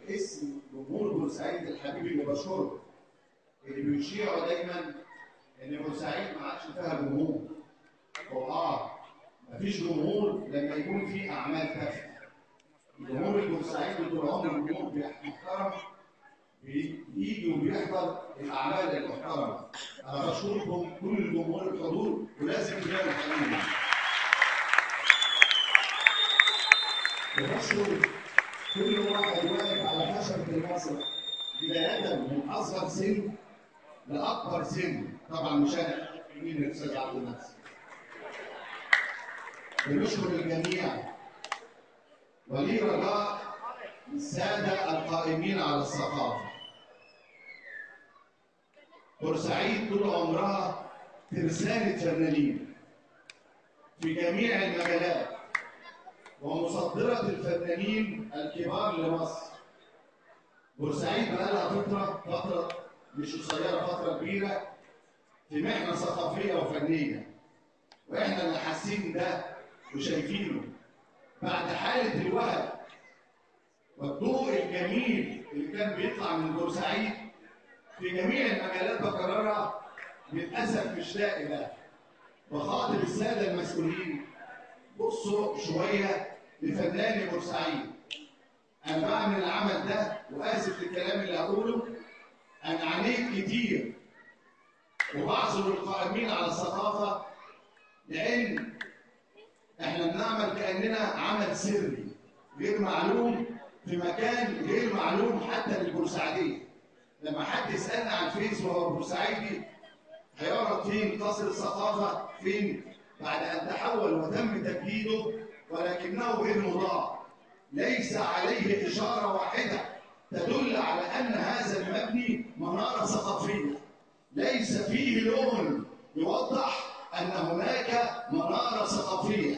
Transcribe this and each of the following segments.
اسم جمهور بورسعيد الحبيب اللي بشكره، اللي بيشيعوا دايما ان بورسعيد ما عادش فيها جمهور. مفيش جمهور لما يكون في اعمال تافهه. الجمهور البورسعيدي طول عمره جمهور محترم، بيجي وبيحضر الاعمال المحترمه. انا بشكركم كل الجمهور الحضور، ولازم تلاقوا الحقيقه. وبشكر كل واحد واقف على خشبه المسرح، بدايه من اصغر سن لاكبر سن. طبعا مش انا، مين الاستاذ عبد الناصر. بنشكر الجميع، ولي رجاء الساده القائمين على الثقافه. بورسعيد طول عمرها ترسانة فنانين في جميع المجالات، ومصدرة الفنانين الكبار لمصر. بورسعيد بقى لها فترة مش قصيرة، فترة كبيرة في محنة ثقافية وفنية، واحنا اللي حاسين ده وشايفينه. بعد حالة الوهج والضوء الجميل اللي كان بيطلع من بورسعيد في جميع المجالات بكررها، للأسف مش لاقي ده. بخاطب السادة المسؤولين، بصوا شوية لفنان بورسعيد. أنا بعمل العمل ده وآسف للكلام اللي هقوله، أنا عانيت كتير، وبعذر القائمين على الثقافة، لأن إحنا بنعمل كأننا عمل سري غير معلوم في مكان غير معلوم حتى للبورسعيدية. لما حد يسألنا عن الفيس وهو بورسعيدي هيعرض فين قصر الثقافة فين بعد أن تحول وتم تجديده، ولكنه غير مضاع. ليس عليه إشارة واحدة تدل على أن هذا المبني منارة ثقافية. ليس فيه لون يوضح أن هناك منارة ثقافية.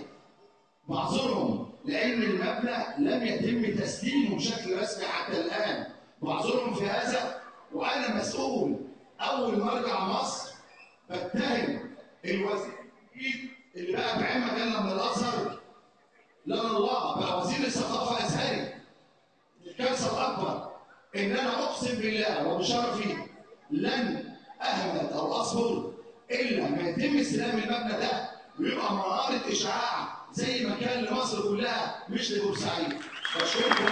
بعذرهم لأن المبنى لم يتم تسليمه بشكل رسمي حتى الآن. بعذرهم في هذا، وأنا مسؤول أول ما أرجع مصر بتهم الوزير اللي بقى بعين مجالنا من الأزهر، لأن الله بقى وزير الثقافة أزهري. الكارثة الأكبر إن أنا أقسم بالله وبشرفي لن أهمل أو أصبر إلا ما يتم استلام المبنى ده ويبقى منارة إشعاع زي ما كان لمصر كلها مش لبورسعيد. بشكركم.